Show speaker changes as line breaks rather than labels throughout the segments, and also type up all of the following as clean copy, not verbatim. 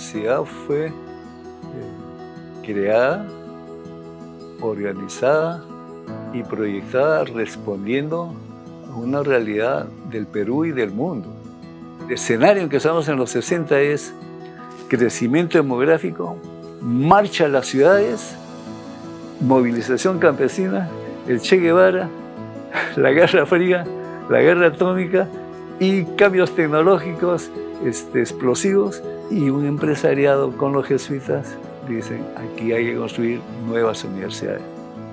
universidad fue creada, organizada y proyectada respondiendo a una realidad del Perú y del mundo. El escenario en que estamos en los 60 es crecimiento demográfico, marcha a las ciudades, movilización campesina, el Che Guevara, la Guerra Fría, la guerra atómica y cambios tecnológicos explosivos, y un empresariado con los jesuitas dicen: aquí hay que construir nuevas universidades.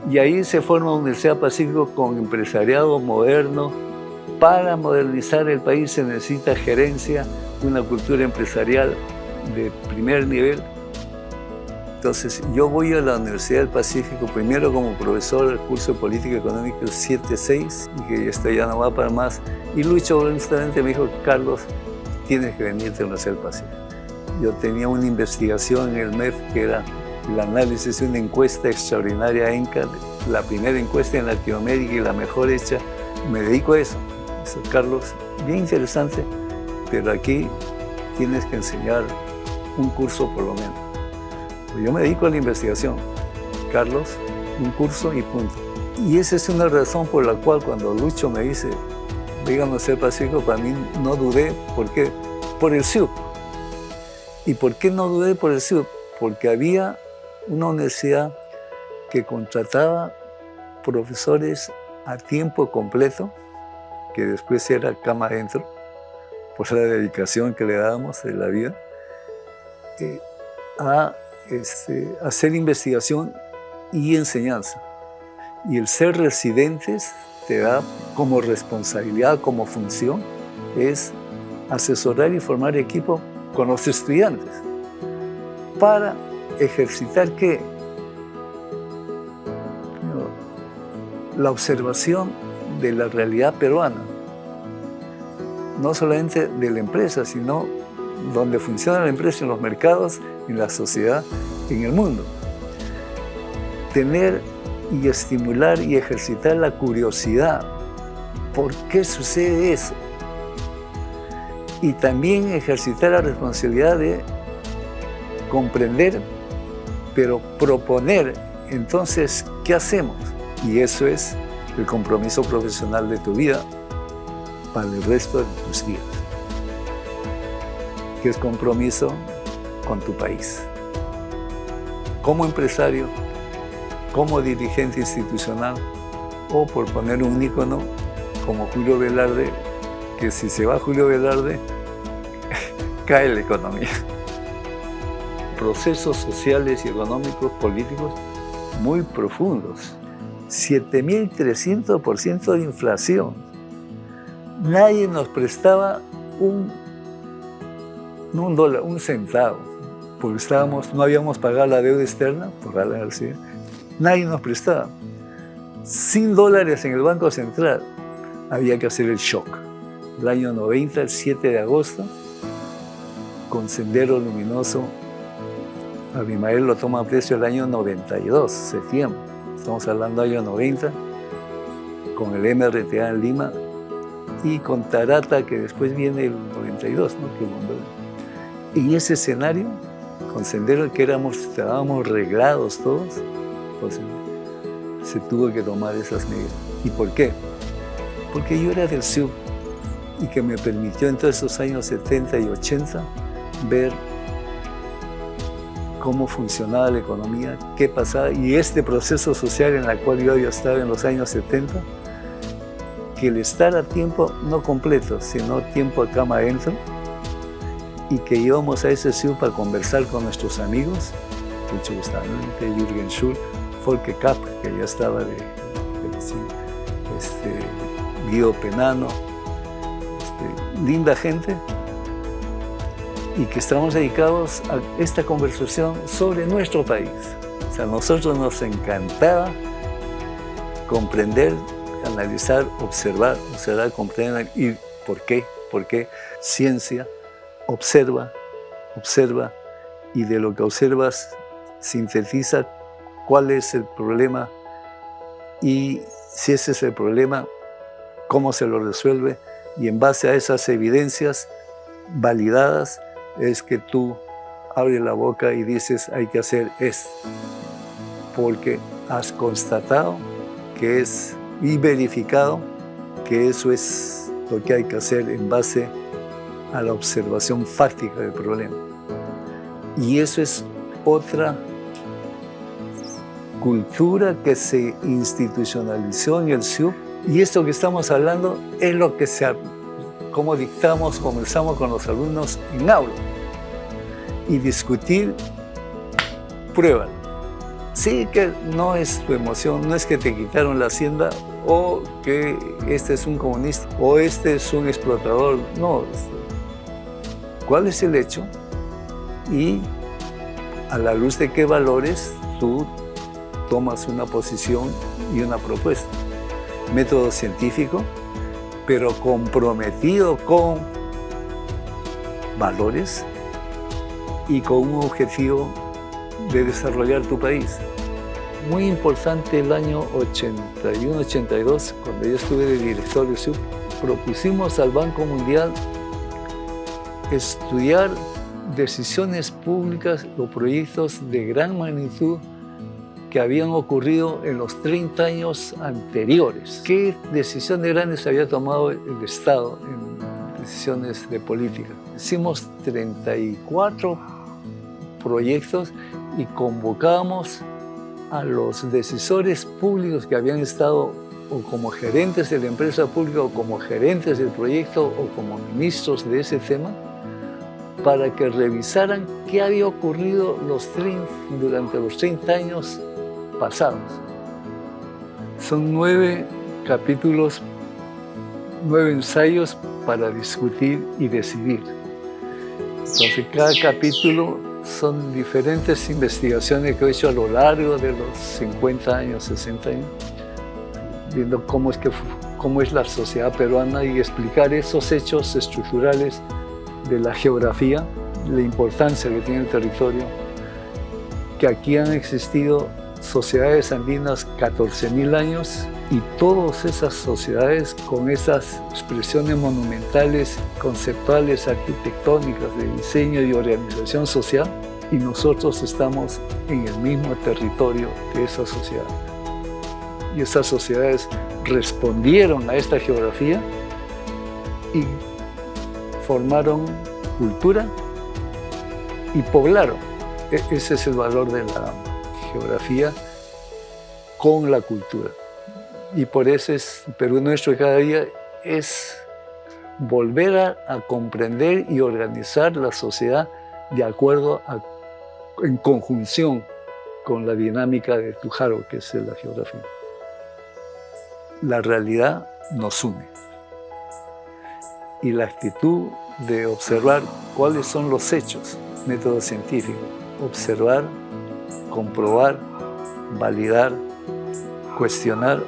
Y ahí se forma una Universidad Pacífico con empresariado moderno. Para modernizar el país se necesita gerencia, una cultura empresarial de primer nivel. Entonces yo voy a la Universidad del Pacífico primero como profesor del curso de Política Económica 7-6, y que esto ya no va para más. Y Lucho justamente me dijo: Carlos, tienes que venirte a la Universidad del Pacífico. Yo tenía una investigación en el MEF que era el análisis de una encuesta extraordinaria ENCA, la primera encuesta en Latinoamérica y la mejor hecha. Me dedico a eso. Dice: Carlos, bien interesante, pero aquí tienes que enseñar un curso por lo menos. Pues yo me dedico a la investigación. Carlos, un curso y punto. Y esa es una razón por la cual cuando Lucho me dice: vengan a ser Pacífico, para mí no dudé. ¿Por qué? Por el CIUP. ¿Y por qué no dudé por el CIUP? Porque había una universidad que contrataba profesores a tiempo completo, que después era cama adentro, por la dedicación que le dábamos de la vida, a hacer investigación y enseñanza. Y el ser residentes te da como responsabilidad, como función, es asesorar y formar equipo con los estudiantes para ejercitar ¿qué? La observación de la realidad peruana, no solamente de la empresa, sino donde funciona la empresa, en los mercados, en la sociedad, en el mundo. Tener y estimular y ejercitar la curiosidad. ¿Por qué sucede eso? Y también ejercitar la responsabilidad de comprender, pero proponer. Entonces, ¿qué hacemos? Y eso es el compromiso profesional de tu vida para el resto de tus días, que es compromiso con tu país. Como empresario, como dirigente institucional, o por poner un ícono como Julio Velarde, que si se va Julio Velarde, cae la economía. Procesos sociales y económicos, políticos muy profundos. 7.300% de inflación. Nadie nos prestaba un dólar, un centavo, porque no habíamos pagado la deuda externa por la universidad. Nadie nos prestaba. $100 en el Banco Central. Había que hacer el shock. El año 90, el 7 de agosto, con Sendero Luminoso, Abimael lo toma a precio el año 92, septiembre. Estamos hablando del año 90, con el MRTA en Lima y con Tarata, que después viene el 92, ¿no? En ese escenario, con Sendero, que estábamos reglados todos, pues se tuvo que tomar esas medidas. ¿Y por qué? Porque yo era del CIUP y que me permitió en todos esos años 70 y 80 ver cómo funcionaba la economía, qué pasaba, y este proceso social en el cual yo había estado en los años 70, que el estar a tiempo no completo, sino tiempo a cama adentro, y que íbamos a ese CIUP a conversar con nuestros amigos, Lucho Bustamante, Jürgen Schul, Folke Kapp, que ya estaba Guido Penano, linda gente, y que estamos dedicados a esta conversación sobre nuestro país. O sea, a nosotros nos encantaba comprender, analizar, observar, comprender. ¿Y por qué? Porque ciencia observa, y de lo que observas sintetiza cuál es el problema, y si ese es el problema, cómo se lo resuelve, y en base a esas evidencias validadas es que tú abres la boca y dices hay que hacer esto, porque has constatado que es y verificado que eso es lo que hay que hacer en base a la observación fáctica del problema. Y eso es otra cultura que se institucionalizó en el SIUP. Y esto que estamos hablando es lo que como conversamos con los alumnos en aula. Y discutir, pruébalo. Sí que no es tu emoción, no es que te quitaron la hacienda o que este es un comunista o este es un explotador. No. ¿Cuál es el hecho? Y a la luz de qué valores tú tomas una posición y una propuesta. Método científico, pero comprometido con valores y con un objetivo de desarrollar tu país. Muy importante el año 81-82, cuando yo estuve de director del SIUP, propusimos al Banco Mundial estudiar decisiones públicas o proyectos de gran magnitud que habían ocurrido en los 30 años anteriores. ¿Qué decisiones grandes había tomado el Estado en decisiones de política? Hicimos 34 proyectos y convocamos a los decisores públicos que habían estado o como gerentes de la empresa pública o como gerentes del proyecto o como ministros de ese tema para que revisaran qué había ocurrido durante los 30 años pasados. Son 9 capítulos, 9 ensayos para discutir y decidir. Entonces, cada capítulo son diferentes investigaciones que he hecho a lo largo de los 50 años, 60 años, viendo cómo es la sociedad peruana y explicar esos hechos estructurales de la geografía, la importancia que tiene el territorio, que aquí han existido sociedades andinas 14.000 años y todas esas sociedades con esas expresiones monumentales, conceptuales, arquitectónicas, de diseño y organización social, y nosotros estamos en el mismo territorio que esas sociedades. Y esas sociedades respondieron a esta geografía y formaron cultura y poblaron. Ese es el valor de la geografía con la cultura. Y por eso el Perú nuestro cada día es volver a comprender y organizar la sociedad de acuerdo en conjunción con la dinámica de Tujaro, que es la geografía. La realidad nos une. Y la actitud de observar cuáles son los hechos, método científico, observar, comprobar, validar, cuestionar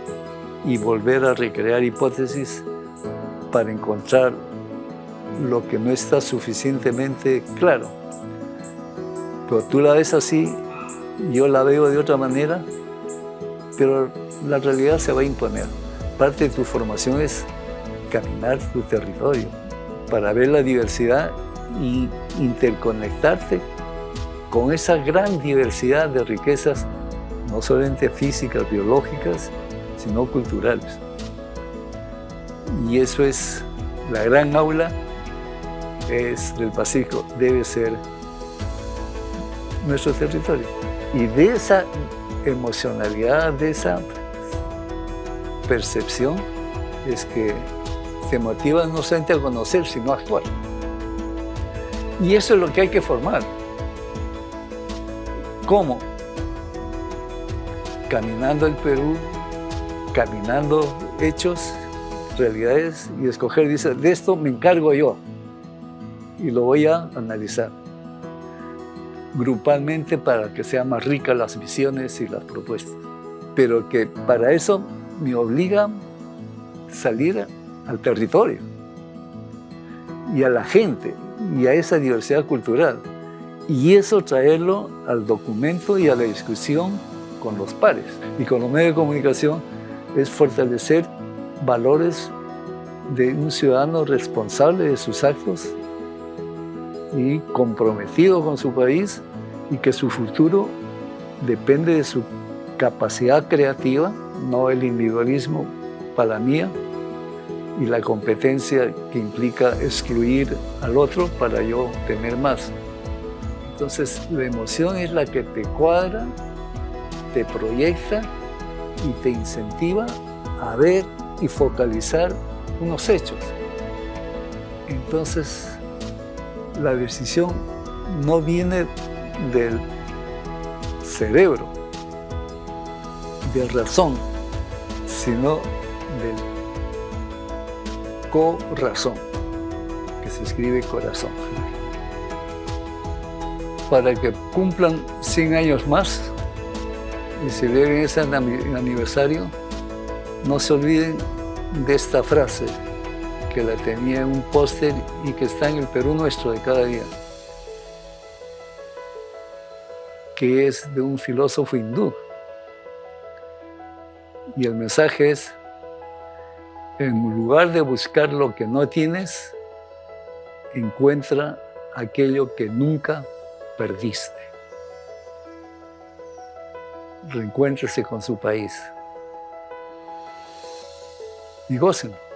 y volver a recrear hipótesis para encontrar lo que no está suficientemente claro. Pero tú la ves así, yo la veo de otra manera, pero la realidad se va a imponer. Parte de tu formación es caminar tu territorio para ver la diversidad y interconectarte con esa gran diversidad de riquezas, no solamente físicas, biológicas, sino culturales. Y eso es la gran aula del Pacífico, debe ser nuestro territorio. Y de esa emocionalidad, de esa percepción, es que te motiva no solamente a conocer, sino a actuar. Y eso es lo que hay que formar. ¿Cómo? Caminando el Perú, caminando hechos, realidades, y escoger, dice, de esto me encargo yo y lo voy a analizar grupalmente para que sean más ricas las visiones y las propuestas. Pero que para eso me obliga salir al territorio y a la gente y a esa diversidad cultural, y eso traerlo al documento y a la discusión con los pares. Y con los medios de comunicación es fortalecer valores de un ciudadano responsable de sus actos y comprometido con su país, y que su futuro depende de su capacidad creativa, no el individualismo para la mía, y la competencia que implica excluir al otro para yo tener más. Entonces, la emoción es la que te cuadra, te proyecta y te incentiva a ver y focalizar unos hechos. Entonces, la decisión no viene del cerebro, de razón, sino del corazón, que se escribe corazón. Para que cumplan 100 años más y celebren ese aniversario, no se olviden de esta frase, que la tenía en un póster y que está en el Perú nuestro de cada día, que es de un filósofo hindú. Y el mensaje es: en lugar de buscar lo que no tienes, encuentra aquello que nunca perdiste. Reencuéntrese con su país y gócenlo.